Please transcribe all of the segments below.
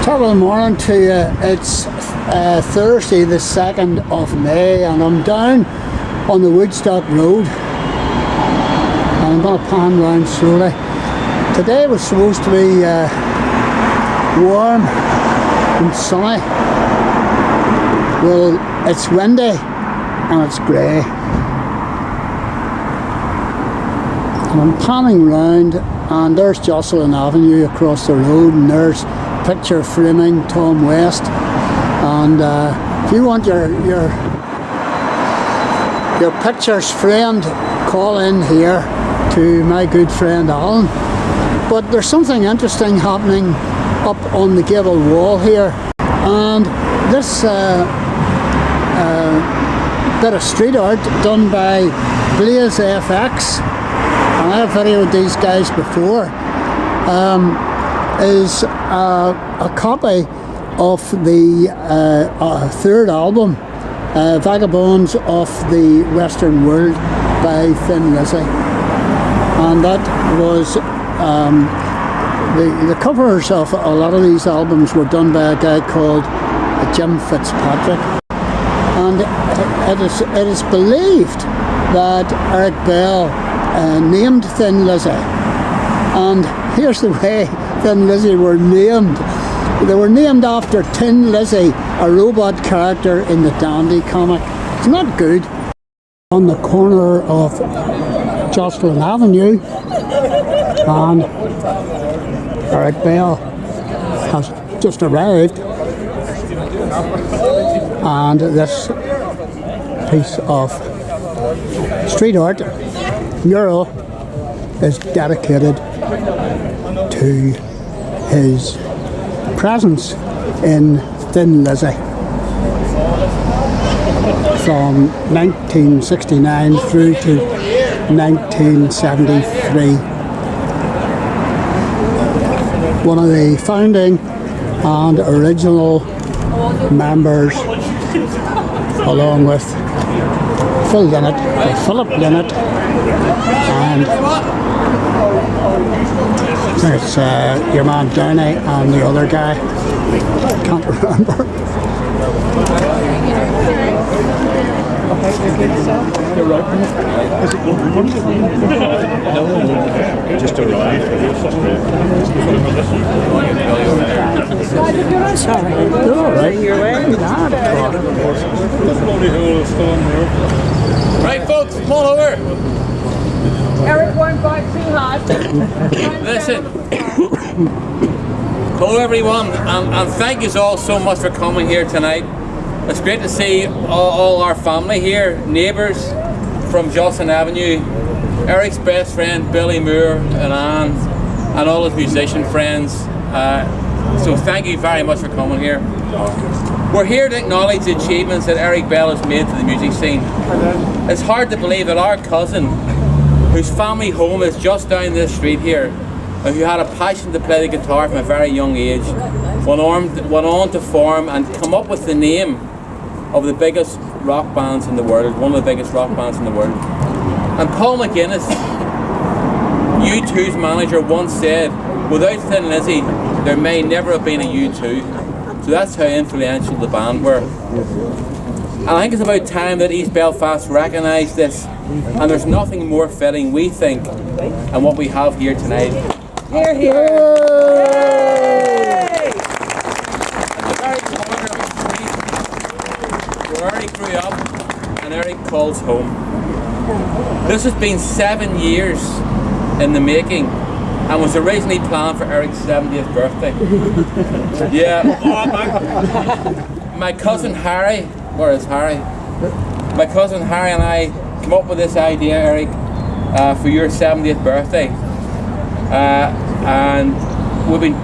Top of the morning to you. It's Thursday the 2nd of May and I'm down on the Woodstock road and I'm going to pan round slowly. Today was supposed to be warm and sunny. Well, it's windy and it's grey. And I'm panning round and there's Jocelyn Avenue across the road and there's picture framing Tom West, and if you want your pictures framed, call in here to my good friend Alan. But there's something interesting happening up on the gable wall here, and this bit of street art done by Blaze FX, and I have videoed these guys before, is a copy of the third album, Vagabonds of the Western World by Thin Lizzy. And that was, the covers of a lot of these albums were done by a guy called Jim Fitzpatrick. And it is believed that Eric Bell named Thin Lizzy. And here's the way Thin Lizzy were named. They were named after Thin Lizzy, a robot character in the Dandy comic. It's not good. On the corner of Jocelyn Avenue, and Eric Bell has just arrived, and this piece of street art, Mural, is dedicated to his presence in Thin Lizzy from 1969 through to 1973. One of the founding and original members, along with Phil Linnett, or Philip Linnett, and it's your man Downey and the other guy, can't remember. Just arrived. Sorry. You're all right. Your way. Right, folks, come on over. Eric won't bite too hard. Listen. Hello, everyone, and thank you all so much for coming here tonight. It's great to see all our family here, neighbours from Jocelyn Avenue, Eric's best friend Billy Moore and Anne, and all his musician friends. So thank you very much for coming here. We're here to acknowledge the achievements that Eric Bell has made to the music scene. It's hard to believe that our cousin, whose family home is just down this street here, and who had a passion to play the guitar from a very young age, went on to form and come up with the name of the biggest rock bands in the world, one of the biggest rock bands in the world. And Paul McGuinness, U2's manager, once said, without Thin Lizzy, there may never have been a U2. So that's how influential the band were. And I think it's about time that East Belfast recognised this, and there's nothing more fitting, we think, than what we have here tonight. Here, here. Where Eric grew up and Eric calls home. This has been 7 years in the making and was originally planned for Eric's 70th birthday. Yeah. My cousin Harry, where is Harry? My cousin Harry and I came up with this idea, Eric, for your 70th birthday. And we've been,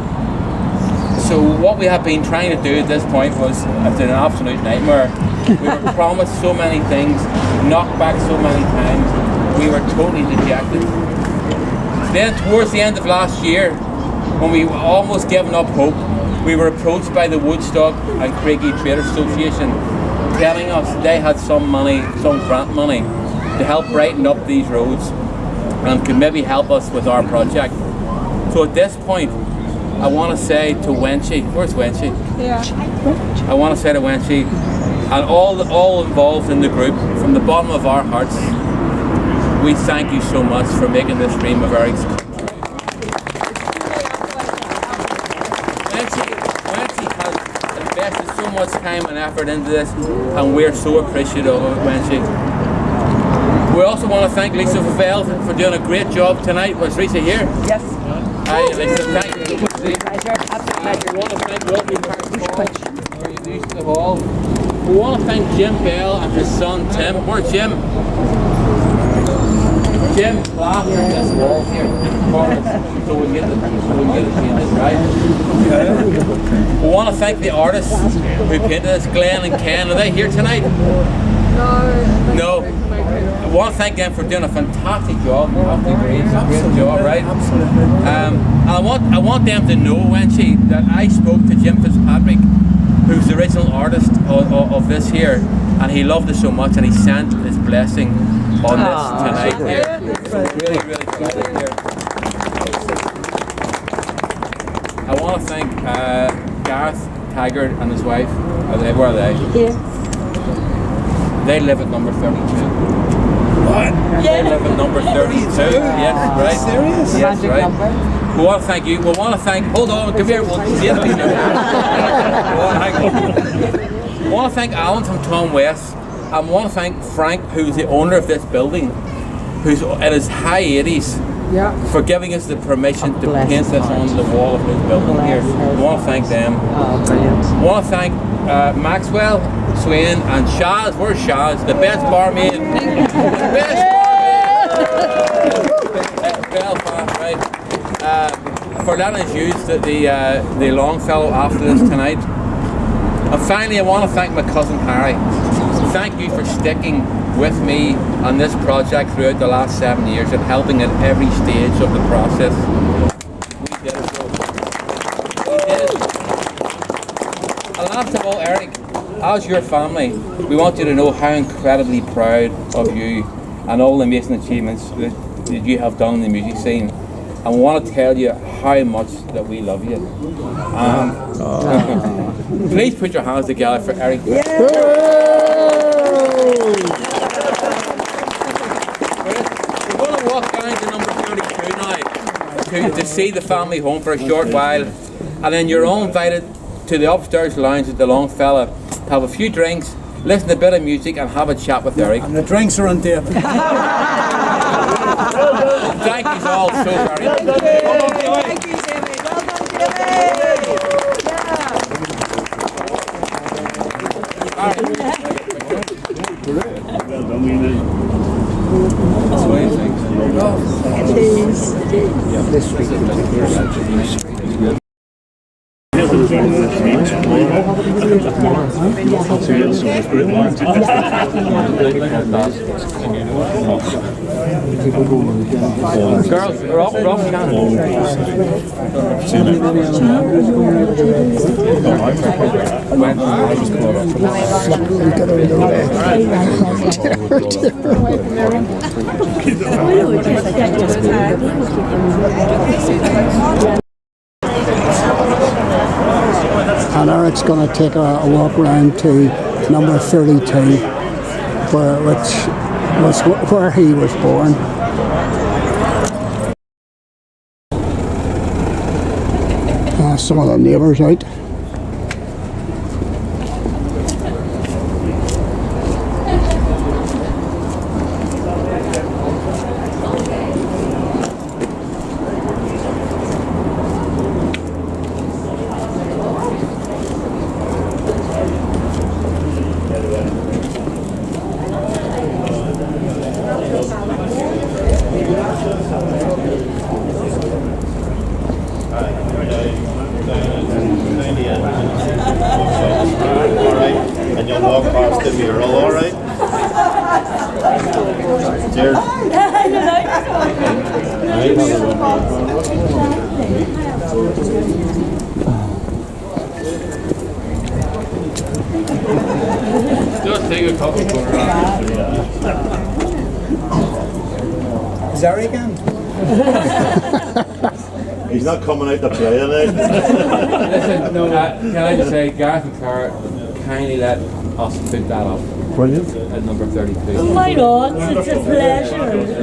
so what we have been trying to do at this point was, it's an absolute nightmare. We were promised so many things, knocked back so many times, we were totally dejected. Then towards the end of last year, when we were almost given up hope, we were approached by the Woodstock and Craigie Trade Association telling us they had some money, some grant money, to help brighten up these roads and could maybe help us with our project. So at this point, I want to say to Wenchie, where's Wenchie? Yeah. I want to say to Wenchie and all involved in the group, from the bottom of our hearts, we thank you so much for making this dream of Eric's come true. Wenchie has invested so much time and effort into this, and we're so appreciative of it, Wenchie. We also want to thank Lisa Favell for doing a great job tonight. Was Lisa here? Yes. Hi, Lisa. Thank you. Pleasure. Absolute We want to thank Wilkie Hall. We want to thank Jim Bell and his son Tim. Where's Jim? Jim plastered this wall here for us, so we can get it painted, right? We want to thank the artists who painted this, Glenn and Ken. Are they here tonight? No. I want to thank them for doing a fantastic job. Great job, right? And I want them to know, Wenchie, that I spoke to Jim Fitzpatrick, who's the original artist of this here, and he loved it so much, and he sent his blessing on this tonight here. So really, really glad to hear. I want to thank Gareth Taggart and his wife. Where are they? Here. They live at number 32. What? They live at number 32. Yes, right. Serious? Yes, right. We want to thank you. We want to thank. Hold on, come here. We'll see you later. We want to thank Alan from Tom West. I want to thank Frank, who's the owner of this building, who's in his high 80s, for giving us the permission to paint this on the wall of his building here. We want to thank them. We want to thank Maxwell, Swain, and Shaz. Where's Shaz? The best barmaid. The best barmaid. Belfast, right? For letting us use the Longfellow after this tonight. And finally, I want to thank my cousin Harry. Thank you for sticking with me on this project throughout the last 7 years and helping at every stage of the process. We did it, bro. We did it. And last of all, Eric, as your family, we want you to know how incredibly proud of you and all the amazing achievements that you have done in the music scene. And we want to tell you how much that we love you. Please put your hands together for Eric. We're going to walk down to number 32 now to see the family home for a short while, and then you're all invited to the upstairs lounge at the Longfellow to have a few drinks, listen to a bit of music, and have a chat with Eric. And the drinks are on tape. Thank you all so very much. Thank you, Jimmy. Well done, Jimmy. That's what you think. This week. Girls, rock And Eric's going to take a walk around to number 32, which was where he was born. Some of the neighbours out. And you'll walk past the mural, all right? Cheers. Just take a couple for Is that right again? He's not coming out to play tonight. Listen, can I just say, Gareth and Cara kindly let us put that up. Brilliant. At number 32. My God, it's a pleasure.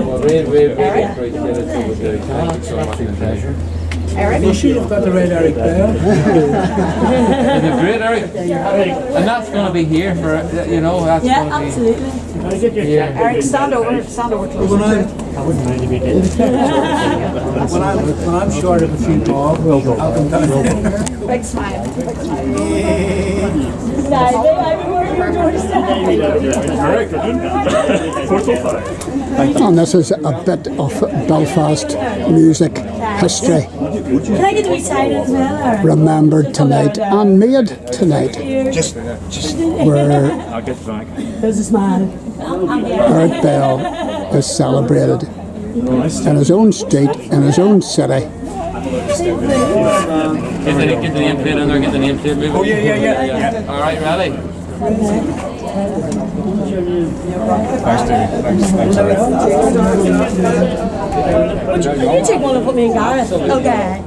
Well, really appreciate it. Thank you so much. Pleasure. Eric? You should have got the red Eric Bell. Is it great, Eric? And that's going to be here for, you know, that's Yeah, going to be... absolutely. Eric, stand over close. When I'm short of a few bob, I'll come down. Big smile. And this is a bit of Belfast music history Can I get to be signed as well? remembered tonight and made tonight, where I'll get back. There's a smile. Eric Bell is celebrated in his own street, in his own city. Get the nameplate in there, get the nameplate moving. Oh, yeah. All right, ready? Can you take one and put me in Gareth? Okay.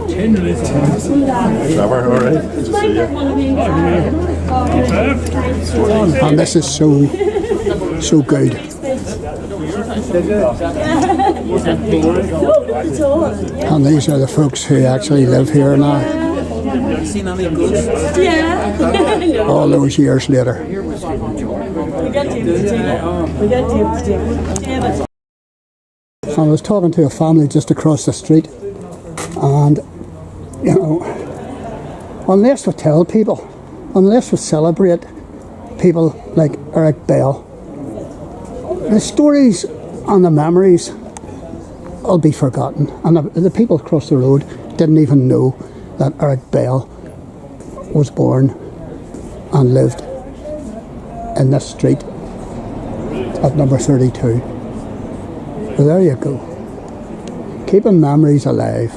Thin Lizzy. Trevor, all right. It's my favorite one to be in Gareth. And this is so good. And these are the folks who actually live here now, Seen any ghosts? Yeah. all those years later. We got David. David. I was talking to a family just across the street, and you know, unless we tell people, unless we celebrate people like Eric Bell, the stories and the memories will be forgotten, and the people across the road didn't even know that Eric Bell was born and lived in this street at number 32. Well, there you go. Keeping memories alive.